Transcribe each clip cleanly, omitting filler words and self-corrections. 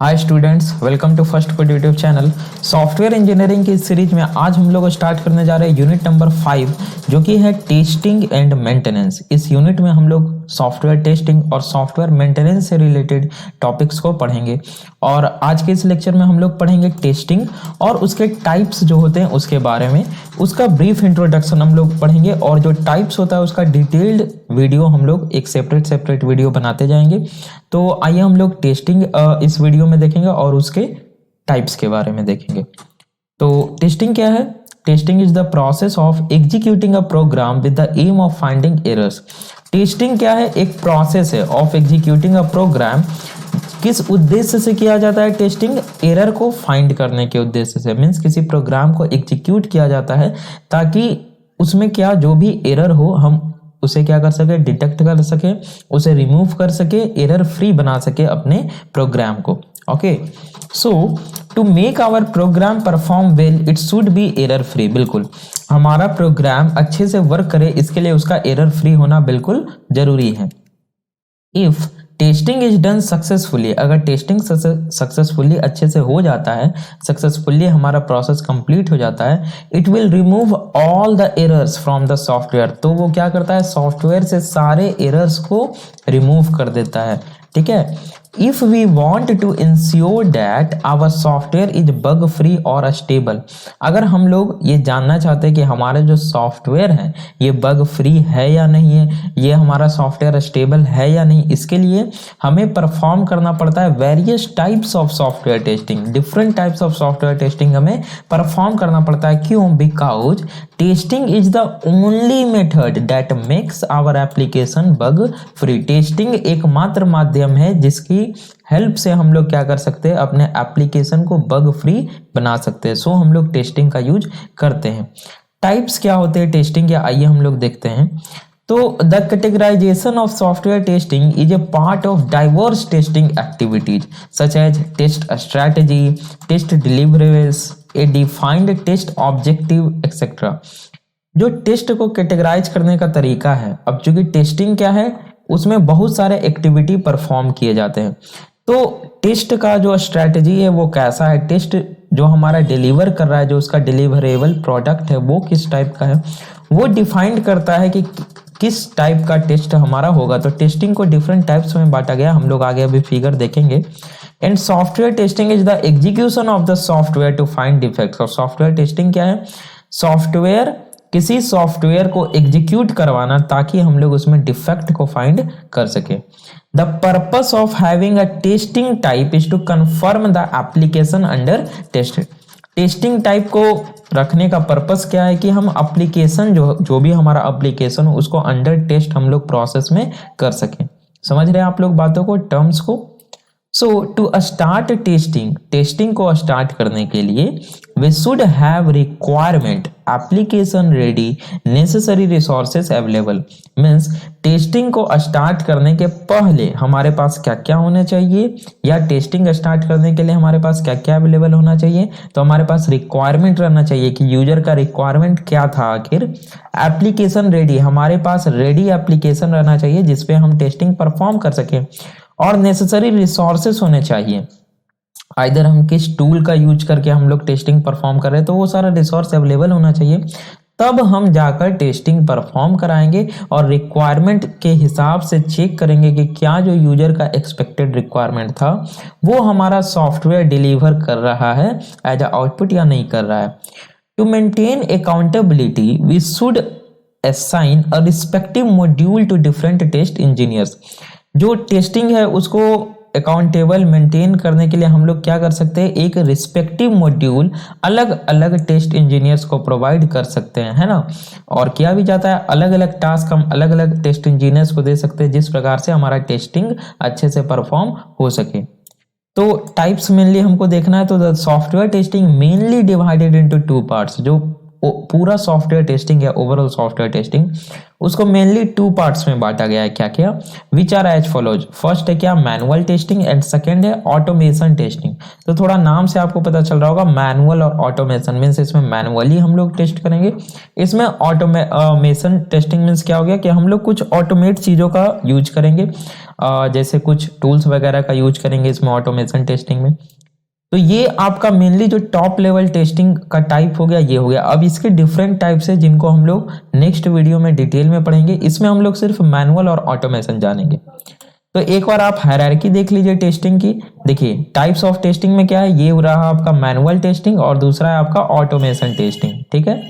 Hi students, welcome to first code YouTube channel. Software engineering की इस series में आज हम लोग स्टार्ट करने जा रहे हैं यूनिट नंबर 5 जो कि है टेस्टिंग एंड मेंटेनेंस। इस यूनिट में हम लोग सॉफ्टवेयर टेस्टिंग और सॉफ्टवेयर मेंटेनेंस से रिलेटेड टॉपिक्स को पढ़ेंगे। और आज के इस लेक्चर में हम लोग पढ़ेंगे टेस्टिंग और उसके टाइप्स जो होते हैं उसके बारे में, उसका ब्रीफ इंट्रोडक्शन हम लोग पढ़ेंगे। और जो टाइप्स होता है उसका डिटेल्ड वीडियो हम लोग एक सेपरेट वीडियो बनाते जाएंगे। तो आइए हम लोग टेस्टिंग इस वीडियो में देखेंगे और उसके टाइप्स के बारे में देखेंगे। तो टेस्टिंग क्या है? Testing is the process of executing a program with the aim of finding errors. Testing क्या है? एक प्रोसेस है ऑफ एग्जीक्यूटिंग अ प्रोग्राम। किस उद्देश्य से किया जाता है टेस्टिंग? एरर को फाइंड करने के उद्देश्य से। मीन्स किसी प्रोग्राम को एग्जीक्यूट किया जाता है ताकि उसमें क्या जो भी एरर हो हम उसे क्या कर सके, डिटेक्ट कर सके, उसे रिमूव कर सके, एरर फ्री बना सके अपने प्रोग्राम को। Okay, so to make our program perform well it should be error free. बिल्कुल, हमारा प्रोग्राम अच्छे से वर्क करे इसके लिए उसका एरर फ्री होना बिल्कुल जरूरी है। If testing is done successfully, अगर टेस्टिंग सक्सेसफुली अच्छे से हो जाता है, सक्सेसफुली हमारा प्रोसेस कंप्लीट हो जाता है, it will remove all the errors from the software. तो वो क्या करता है? सॉफ्टवेयर से सारे एरर्स को रिमूव कर देता है। ठीक है। If we want to ensure that our software is bug free और स्टेबल, अगर हम लोग ये जानना चाहते हैं कि हमारे जो सॉफ्टवेयर है ये बग फ्री है या नहीं है, ये हमारा सॉफ्टवेयर स्टेबल है या नहीं, इसके लिए हमें परफॉर्म करना पड़ता है various types of software testing. Different types of software testing हमें परफॉर्म करना पड़ता है। क्यों? Because testing is the only method that makes our application bug free. Testing एकमात्र माध्यम है जिसकी हेल्प से हम लोग क्या कर सकते हैं, अपने एप्लीकेशन को बग फ्री बना सकते हैं। सो हम लोग टेस्टिंग का यूज करते हैं। टाइप्स क्या होते हैं टेस्टिंग के, आइए हम लोग देखते हैं। तो the categorisation of software testing is a part of diverse testing activities such as test strategy, test deliverables, a defined test objective etcetera. जो टेस्ट को कैटेगराइज करने का तरीका है, अब चूंकि टेस्टिंग क्या है उसमें बहुत सारे एक्टिविटी परफॉर्म किए जाते हैं। तो टेस्ट का जो स्ट्रैटेजी है वो कैसा है, टेस्ट जो हमारा डिलीवर कर रहा है, जो उसका डिलीवरेबल प्रोडक्ट है वो किस टाइप का है, वो डिफाइन करता है कि किस टाइप का टेस्ट हमारा होगा। तो टेस्टिंग को डिफरेंट टाइप्स में बांटा गया, हम लोग आगे अभी फिगर देखेंगे। And software testing is the execution of the software to find defects. और सॉफ्टवेयर टेस्टिंग क्या है? सॉफ्टवेयर, किसी सॉफ्टवेयर को एग्जीक्यूट करवाना ताकि हम लोग उसमें डिफेक्ट को फाइंड कर सके। The purpose of having a testing type is to confirm the application under test. Testing type को रखने का पर्पस क्या है कि हम एप्लीकेशन जो भी हमारा एप्लीकेशन हो उसको अंडर टेस्ट हम लोग प्रोसेस में कर सकें। समझ रहे हैं आप लोग बातों को, टर्म्स को? सो टू स्टार्ट टेस्टिंग को स्टार्ट करने के लिए we should have requirement, application ready, necessary resources available. Means testing को स्टार्ट करने के पहले हमारे पास क्या क्या होना चाहिए, या टेस्टिंग स्टार्ट करने के लिए हमारे पास क्या क्या अवेलेबल होना चाहिए। तो हमारे पास रिक्वायरमेंट रहना चाहिए कि यूजर का रिक्वायरमेंट क्या था आखिर। एप्लीकेशन रेडी, हमारे पास रेडी एप्लीकेशन रहना चाहिए जिसपे हम टेस्टिंग परफॉर्म कर सकें। और नेसेसरी रिसोर्सेस होने चाहिए, आइदर हम किस टूल का यूज करके हम लोग टेस्टिंग परफॉर्म कर रहे हैं तो वो सारा रिसोर्स अवेलेबल होना चाहिए। तब हम जाकर टेस्टिंग परफॉर्म कराएंगे और रिक्वायरमेंट के हिसाब से चेक करेंगे कि क्या जो यूजर का एक्सपेक्टेड रिक्वायरमेंट था वो हमारा सॉफ्टवेयर डिलीवर कर रहा है एज अ आउटपुट या नहीं कर रहा है। To maintain accountability we should assign a respective module to different test engineers. जो टेस्टिंग है उसको अकाउंटेबल मेंटेन करने के लिए हम लोग क्या कर सकते हैं, एक रिस्पेक्टिव मॉड्यूल अलग अलग टेस्ट इंजीनियर्स को प्रोवाइड कर सकते हैं, है ना। और किया भी जाता है, अलग अलग टास्क हम अलग अलग टेस्ट इंजीनियर्स को दे सकते हैं जिस प्रकार से हमारा टेस्टिंग अच्छे से परफॉर्म हो सके। तो टाइप्स मेनली हमको देखना है। तो the software testing mainly divided into two parts. जो पूरा सॉफ्टवेयर टेस्टिंग या ओवरऑल सॉफ्टवेयर टेस्टिंग, उसको मेनली 2 पार्ट्स में बांटा गया है। क्या क्या? Which are as follows. First है क्या? मैनुअल टेस्टिंग एंड सेकंड है ऑटोमेशन टेस्टिंग। तो थोड़ा नाम से आपको पता चल रहा होगा, मैनुअल और ऑटोमेशन मीन्स इसमें मैनुअली हम लोग टेस्ट करेंगे, इसमें ऑटोमेशन टेस्टिंग मीन्स क्या हो गया कि हम लोग कुछ ऑटोमेट चीजों का यूज करेंगे, जैसे कुछ टूल्स वगैरह का यूज करेंगे इसमें ऑटोमेशन टेस्टिंग में। तो ये आपका मेनली जो टॉप लेवल टेस्टिंग का टाइप हो गया, ये हो गया। अब इसके डिफरेंट टाइप्स है जिनको हम लोग नेक्स्ट वीडियो में डिटेल में पढ़ेंगे। इसमें हम लोग सिर्फ मैनुअल और ऑटोमेशन जानेंगे। तो एक बार आप हायरार्की देख लीजिए टेस्टिंग की। देखिए टाइप्स ऑफ टेस्टिंग में क्या है, ये रहा आपका मैनुअल टेस्टिंग और दूसरा है आपका ऑटोमेशन टेस्टिंग। ठीक है,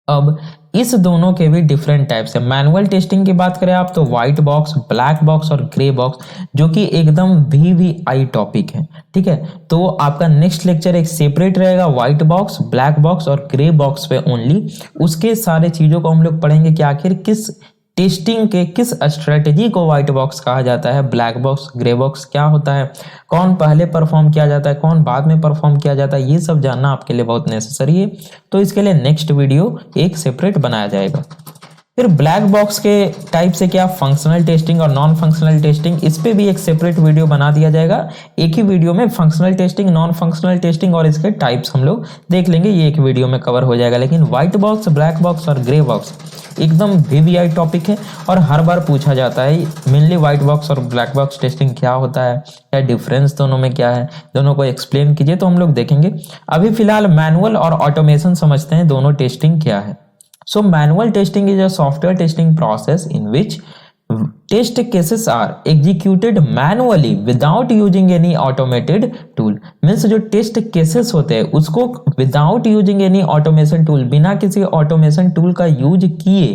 अब इस दोनों के भी डिफरेंट टाइप्स है। मैनुअल टेस्टिंग की बात करें आप तो व्हाइट बॉक्स, ब्लैक बॉक्स और ग्रे बॉक्स, जो कि एकदम VVI टॉपिक है। ठीक है, तो आपका नेक्स्ट लेक्चर एक सेपरेट रहेगा व्हाइट बॉक्स, ब्लैक बॉक्स और ग्रे बॉक्स पे ओनली। उसके सारे चीजों को हम लोग पढ़ेंगे कि आखिर किस टेस्टिंग के किस स्ट्रेटेजी को व्हाइट बॉक्स कहा जाता है, ब्लैक बॉक्स, ग्रे बॉक्स क्या होता है, कौन पहले परफॉर्म किया जाता है, कौन बाद में परफॉर्म किया जाता है, ये सब जानना आपके लिए बहुत नेसेसरी है। तो इसके लिए नेक्स्ट वीडियो एक सेपरेट बनाया जाएगा। फिर ब्लैक बॉक्स के टाइप से क्या, फंक्शनल टेस्टिंग और नॉन फंक्शनल टेस्टिंग, इस पे भी एक सेपरेट वीडियो बना दिया जाएगा। एक ही वीडियो में functional testing, non functional testing और इसके टाइप्स हम लोग देख लेंगे, ये एक वीडियो में कवर हो जाएगा। लेकिन व्हाइट बॉक्स, ब्लैक बॉक्स और ग्रे बॉक्स एकदम VVI टॉपिक है और हर बार पूछा जाता है। मेनली व्हाइट बॉक्स और ब्लैक बॉक्स टेस्टिंग क्या होता है, क्या डिफरेंस दोनों में क्या है, दोनों को एक्सप्लेन कीजिए, तो हम लोग देखेंगे। अभी फिलहाल मैनुअल और ऑटोमेशन समझते हैं, दोनों टेस्टिंग क्या है। So manual testing is a software testing process in which test cases are executed manually without using any automated tool. Means जो टेस्ट केसेस होते हैं उसको without using any automation tool, बिना किसी ऑटोमेशन टूल का use किए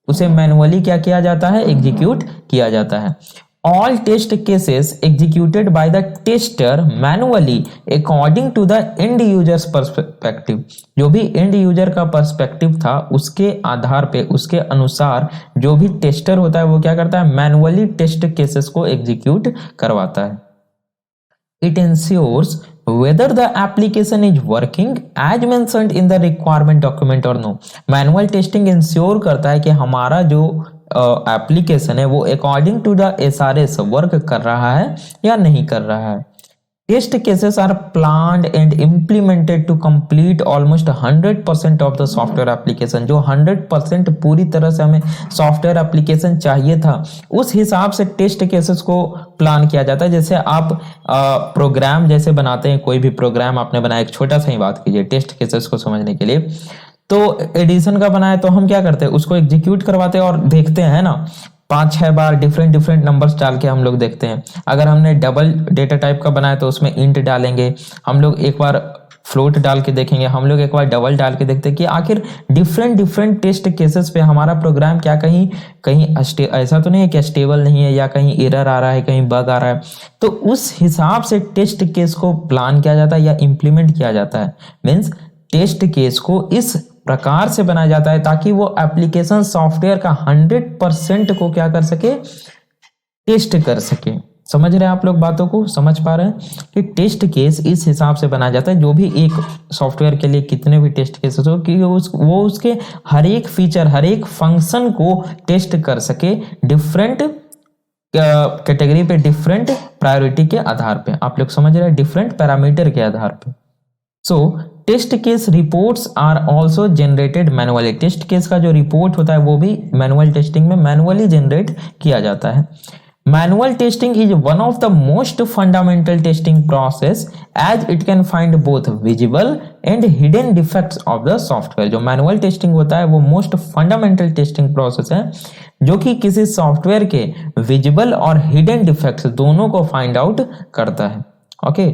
उसे manually क्या किया जाता है, एग्जीक्यूट किया जाता है। All test cases executed by the tester manually according to the end user's perspective. जो भी end user का perspective था उसके आधार पे, उसके अनुसार जो भी टेस्टर होता है वो क्या करता है, मैनुअली टेस्ट केसेस को एग्जीक्यूट करवाता है। It ensures whether the application is working as mentioned in the requirement document or no. Manual testing ensure करता है कि हमारा जो एप्लीकेशन है वो according to the SRS work कर रहा है या नहीं कर रहा है। Test cases are planned and implemented to complete almost 100% of the software application. जो 100% पूरी तरह से हमें सॉफ्टवेयर एप्लीकेशन चाहिए था उस हिसाब से टेस्ट केसेस को प्लान किया जाता है। जैसे आप प्रोग्राम जैसे बनाते हैं, कोई भी प्रोग्राम आपने बनाया, एक छोटा सा ही बात कीजिए टेस्ट केसेस को समझने के लिए। तो एडिशन का बनाया तो हम क्या करते हैं, उसको एग्जीक्यूट करवाते हैं और देखते हैं ना 5-6 बार डिफरेंट नंबर्स डाल के हम लोग देखते हैं। अगर हमने डबल डेटा टाइप का बनाया तो उसमें इंट डालेंगे, हम लोग एक बार फ्लोट डाल के देखेंगे, हम लोग एक बार डबल डाल के देखते हैं कि आखिर डिफरेंट टेस्ट केसेस पे हमारा प्रोग्राम क्या कहीं ऐसा तो नहीं है कि स्टेबल नहीं है या कहीं एरर आ रहा है, कहीं बग आ रहा है। तो उस हिसाब से टेस्ट केस को प्लान किया जाता है या इम्प्लीमेंट किया जाता है। मीन्स टेस्ट केस को इस प्रकार से बनाया जाता है ताकि वो एप्लीकेशन सॉफ्टवेयर का 100% को क्या कर सके, टेस्ट कर सके। समझ रहे हैं आप लोग बातों को, समझ पा रहे हैं कि टेस्ट केस इस हिसाब से बनाया जाता है, जो भी एक सॉफ्टवेयर के लिए कितने भी टेस्ट केसेस हो कि वो उसके हर एक फीचर, हर एक फंक्शन को टेस्ट कर सके डिफरेंट कैटेगरी पे, डिफरेंट प्रायोरिटी के आधार पे। आप लोग समझ रहे हैं, डिफरेंट पैरामीटर के आधार पे। So test case reports are also generated manually. Test case का जो रिपोर्ट होता है वो भी मैनुअल टेस्टिंग में मैनुअली जनरेट किया जाता है। Manual testing is one of the most fundamental testing process as it can find both visible and hidden defects of the software. जो मैनुअल टेस्टिंग होता है वो मोस्ट फंडामेंटल टेस्टिंग प्रोसेस है जो कि किसी सॉफ्टवेयर के विजिबल और हिडन डिफेक्ट्स दोनों को फाइंड आउट करता है। ओके,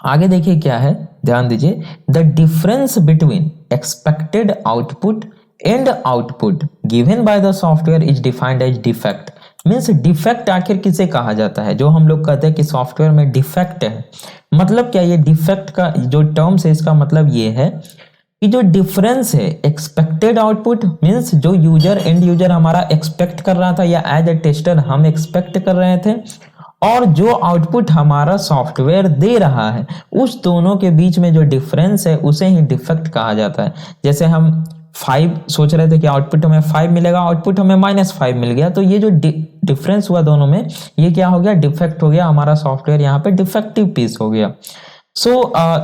आगे देखिए क्या है, ध्यान दीजिए। The difference between expected output and output given by the software is defined as defect. Means defect आखिर किसे कहा जाता है, जो हम लोग कहते हैं कि सॉफ्टवेयर में डिफेक्ट है, मतलब क्या, ये डिफेक्ट का जो टर्म्स है इसका मतलब ये है कि जो डिफरेंस है एक्सपेक्टेड आउटपुट मीन्स जो यूजर, एंड यूजर हमारा एक्सपेक्ट कर रहा था या एज ए टेस्टर हम एक्सपेक्ट कर रहे थे, और जो आउटपुट हमारा सॉफ्टवेयर दे रहा है उस दोनों के बीच में जो डिफरेंस है उसे ही डिफेक्ट कहा जाता है। जैसे हम 5 सोच रहे थे कि आउटपुट हमें 5 मिलेगा, आउटपुट हमें -5 मिल गया, तो ये जो डिफरेंस हुआ दोनों में, ये क्या हो गया, डिफेक्ट हो गया, हमारा सॉफ्टवेयर यहाँ पे डिफेक्टिव पीस हो गया। So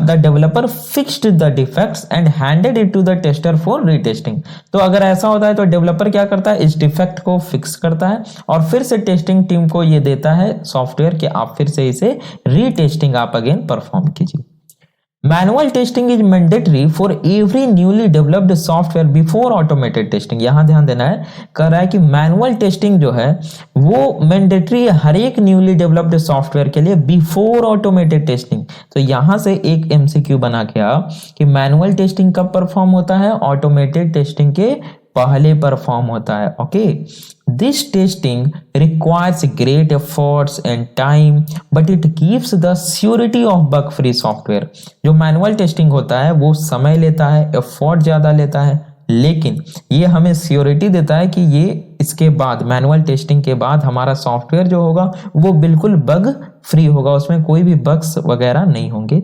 the developer fixed the defects and handed it to the tester for retesting। तो अगर ऐसा होता है तो डेवलपर क्या करता है, इस डिफेक्ट को फिक्स करता है और फिर से टेस्टिंग टीम को ये देता है सॉफ्टवेयर कि आप फिर से इसे रीटेस्टिंग आप अगेन परफॉर्म कीजिए। Manual testing is mandatory for every newly developed software before automated testing. यहां ध्यान देना है, कह रहा है कि मैनुअल टेस्टिंग जो है वो मैंडेटरी है हर एक न्यूली डेवलप्ड सॉफ्टवेयर के लिए बिफोर ऑटोमेटेड टेस्टिंग। तो यहां से एक एमसीक्यू बना के आ कि मैनुअल टेस्टिंग कब परफॉर्म होता है, ऑटोमेटेड टेस्टिंग के पहले परफॉर्म होता है। Okay, this testing requires great efforts and time but it gives the surety of bug free software. जो मैनुअल टेस्टिंग होता है वो समय लेता है, एफर्ट ज्यादा लेता है, लेकिन ये हमें श्योरिटी देता है कि ये इसके बाद मैनुअल टेस्टिंग के बाद हमारा सॉफ्टवेयर जो होगा वो बिल्कुल बग फ्री होगा, उसमें कोई भी बग्स वगैरह नहीं होंगे।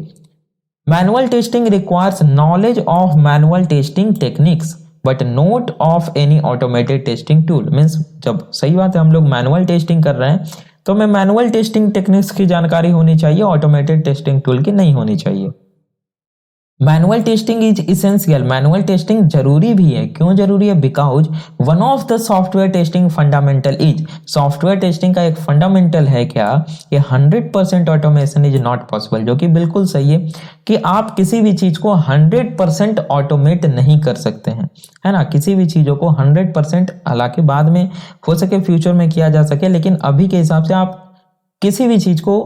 Manual testing requires knowledge of manual testing techniques but note of any automated testing tool. Means जब, सही बात है, हम लोग मैनुअल टेस्टिंग कर रहे हैं तो हमें मैनुअल टेस्टिंग टेक्निक्स की जानकारी होनी चाहिए, ऑटोमेटेड टेस्टिंग टूल की नहीं होनी चाहिए। Manual testing is essential. Manual testing जरूरी भी है। क्यों जरूरी है? Because one of the software testing fundamental is, software testing का एक फंडामेंटल है क्या कि 100% ऑटोमेशन इज नॉट पॉसिबल। जो कि बिल्कुल सही है कि आप किसी भी चीज को 100% ऑटोमेट नहीं कर सकते हैं, है ना। किसी भी चीजों को 100%, हालांकि बाद में हो सके फ्यूचर में किया जा सके, लेकिन अभी के हिसाब से आप किसी भी चीज को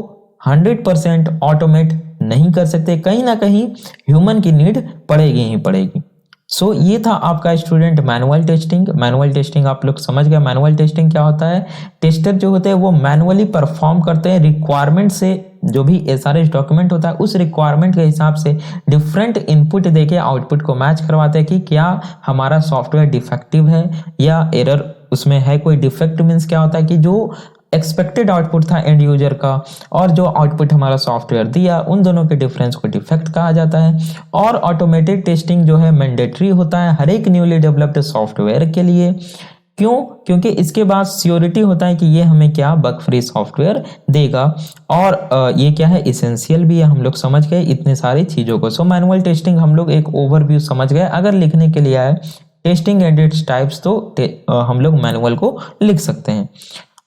100% ऑटोमेट नहीं कर सकते। कहीं ना कहीं ह्यूमन की नीड पड़ेगी ही पड़ेगी। सो ये था आपका student manual testing. Manual testing आप लोग समझ गए। मैनुअल टेस्टिंग क्या होता है? टेस्टर जो होते हैं वो मैनुअली परफॉर्म करते हैं, रिक्वायरमेंट से जो भी एसआरएस डॉक्यूमेंट होता है उस रिक्वायरमेंट के हिसाब से डिफरेंट इनपुट देके आउटपुट को मैच करवाते हैं कि क्या हमारा सॉफ्टवेयर डिफेक्टिव है या एरर उसमें है। कोई डिफेक्ट मीन्स क्या होता है कि जो एक्सपेक्टेड आउटपुट था एंड यूजर का और जो आउटपुट हमारा सॉफ्टवेयर दिया, उन दोनों के डिफरेंस को डिफेक्ट कहा जाता है। और ऑटोमेटेड टेस्टिंग जो है मैंडेटरी होता है हर एक न्यूली डेवलप्ड सॉफ्टवेयर के लिए। क्यों? क्योंकि इसके बाद श्योरिटी होता है कि ये हमें क्या, बग फ्री सॉफ्टवेयर देगा। और ये क्या है, इसेंशियल भी है। हम लोग समझ गए इतने सारी चीजों को। सो मैनुअल टेस्टिंग हम लोग एक ओवरव्यू समझ गए। अगर लिखने के लिए आए टेस्टिंग एंड इट्स टाइप्स तो हम लोग मैनुअल को लिख सकते हैं।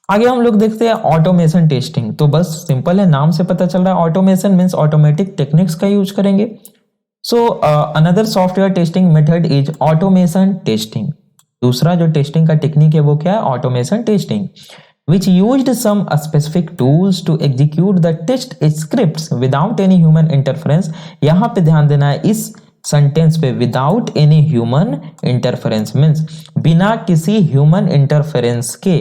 आगे हम लोग देखते हैं ऑटोमेशन टेस्टिंग। तो बस सिंपल है, नाम से पता चल रहा है ऑटोमेशन मींस ऑटोमेटिक टेक्निक्स का यूज करेंगे। So another software testing method is automation testing. दूसरा जो टेस्टिंग का टेक्निक है वो क्या है? Automation testing which used some specific tools to execute the test scripts without any human interference। यहां पे ध्यान देना है इस सेंटेंस पे, without any human interference means बिना किसी ह्यूमन इंटरफेरेंस के,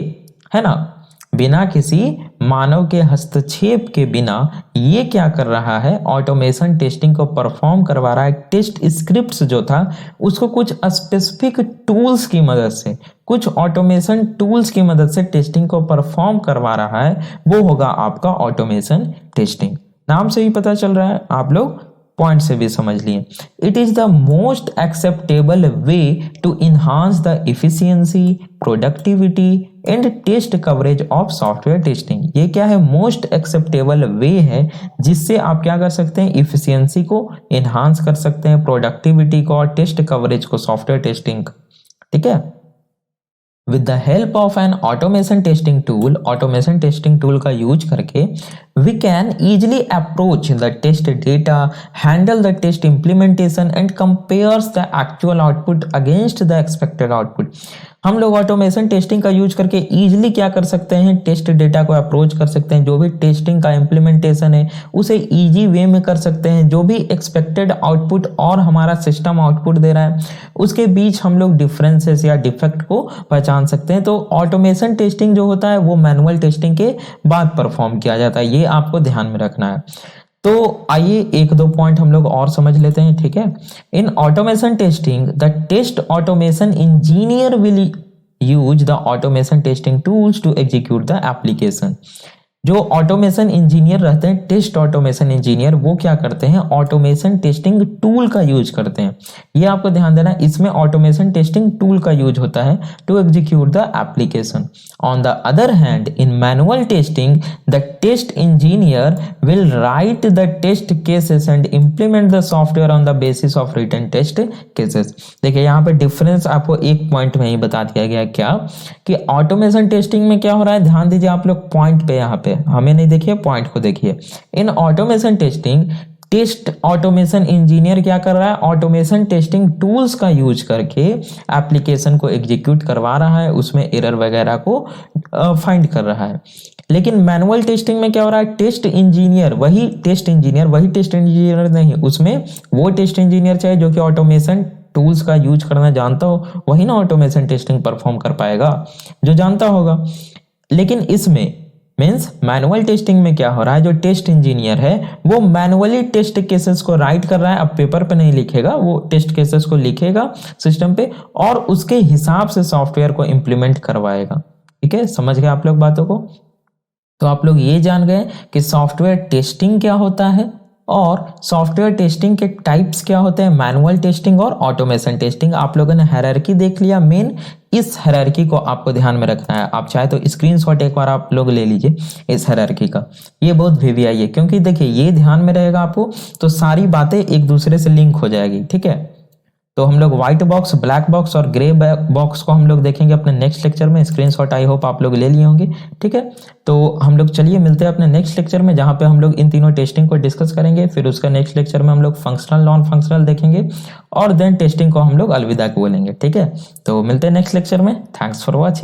है ना, बिना किसी मानव के हस्तक्षेप के बिना ये क्या कर रहा है, ऑटोमेशन टेस्टिंग को परफॉर्म करवा रहा है। टेस्ट स्क्रिप्ट्स जो था उसको कुछ स्पेसिफिक टूल्स की मदद से, कुछ ऑटोमेशन टूल्स की मदद से टेस्टिंग को परफॉर्म करवा रहा है, वो होगा आपका ऑटोमेशन टेस्टिंग। नाम से ही पता चल रहा है, आप लोग पॉइंट से भी समझ लिए। It is the most acceptable way to enhance the efficiency, productivity and test coverage of software testing. ये क्या है? मोस्ट एक्सेप्टेबल वे है जिससे आप क्या कर सकते हैं, इफिशियंसी को इनहांस कर सकते हैं, प्रोडक्टिविटी को और टेस्ट कवरेज को सॉफ्टवेयर टेस्टिंग। ठीक है। With the help of an automation testing tool का यूज करके we can easily approach the test data, handle the test implementation and compares the actual output against the expected output। हम लोग automation testing का use करके easily क्या कर सकते हैं, टेस्ट डेटा को अप्रोच कर सकते हैं। जो भी टेस्टिंग का इम्प्लीमेंटेशन है उसे इजी वे में कर सकते हैं। जो भी एक्सपेक्टेड आउटपुट और हमारा सिस्टम आउटपुट दे रहा है उसके बीच हम लोग डिफरेंसेस या डिफेक्ट को पहचान सकते हैं। तो ऑटोमेशन टेस्टिंग जो होता है वो मैनुअल टेस्टिंग के बाद परफॉर्म किया जाता है, ये आपको ध्यान में रखना है। तो आइए एक दो पॉइंट हम लोग और समझ लेते हैं। ठीक है। In automation testing the test automation engineer will use the automation testing tools to execute the application. जो ऑटोमेशन इंजीनियर रहते हैं, टेस्ट ऑटोमेशन इंजीनियर, वो क्या करते हैं, ऑटोमेशन टेस्टिंग टूल का यूज करते हैं। ये आपको ध्यान देना, इसमें ऑटोमेशन टेस्टिंग टूल का यूज होता है to execute the application. On the other hand, in manual testing the test engineer will write the test cases and implement the software on the basis of written test cases. देखिए यहाँ पे difference आपको एक point में ही बता दिया गया, क्या कि ऑटोमेशन टेस्टिंग में क्या हो रहा है, ध्यान दीजिए आप लोग पॉइंट पे, यहाँ पे हमें नहीं देखिए, पॉइंट को देखिए। In automation testing, test automation engineer क्या कर रहा है, ऑटोमेशन टेस्टिंग टूल्स का यूज करके एप्लीकेशन को एग्जीक्यूट करवा रहा है, उसमें एरर वगैरह को फाइंड कर रहा है। लेकिन मैनुअल टेस्टिंग में क्या हो रहा है, टेस्ट इंजीनियर वही टेस्ट इंजीनियर नहीं, उसमें वो टेस्ट इंजीनियर चाहिए जो कि ऑटोमेशन टूल्स का यूज करना जानता हो, वही ना ऑटोमेशन टेस्टिंग परफॉर्म कर पाएगा, जो जानता होगा। लेकिन इसमें मीन्स मैनुअल टेस्टिंग में क्या हो रहा है, जो टेस्ट इंजीनियर है वो मैनुअली टेस्ट केसेस को राइट कर रहा है, अब पेपर पे नहीं लिखेगा, वो टेस्ट केसेस को लिखेगा सिस्टम पे और उसके हिसाब से सॉफ्टवेयर को इंप्लीमेंट करवाएगा। ठीक है, समझ गए आप लोग बातों को। तो आप लोग ये जान गए कि सॉफ्टवेयर टेस्टिंग क्या होता है और सॉफ्टवेयर टेस्टिंग के टाइप्स क्या होते हैं, मैनुअल टेस्टिंग और ऑटोमेशन टेस्टिंग। आप लोगों ने हायरार्की देख लिया, मेन इस हायरार्की को आपको ध्यान में रखना है। आप चाहे तो स्क्रीनशॉट एक बार आप लोग ले लीजिए इस हायरार्की का, ये बहुत वीवीआई है, क्योंकि देखिए ये ध्यान में रहेगा आपको तो सारी बातें एक दूसरे से लिंक हो जाएगी। ठीक है, तो हम लोग व्हाइट बॉक्स, ब्लैक बॉक्स और ग्रे बॉक्स को हम लोग देखेंगे अपने नेक्स्ट लेक्चर में। स्क्रीनशॉट आई होप आप लोग ले लिए होंगे। ठीक है, तो हम लोग चलिए मिलते हैं अपने नेक्स्ट लेक्चर में, जहां पे हम लोग इन तीनों टेस्टिंग को डिस्कस करेंगे। फिर उसका नेक्स्ट लेक्चर में हम लोग फंक्शनल, नॉन फंक्शनल देखेंगे और देन टेस्टिंग को हम लोग अलविदा बोलेंगे। ठीक है, तो मिलते हैं नेक्स्ट लेक्चर में। Thanks for watching.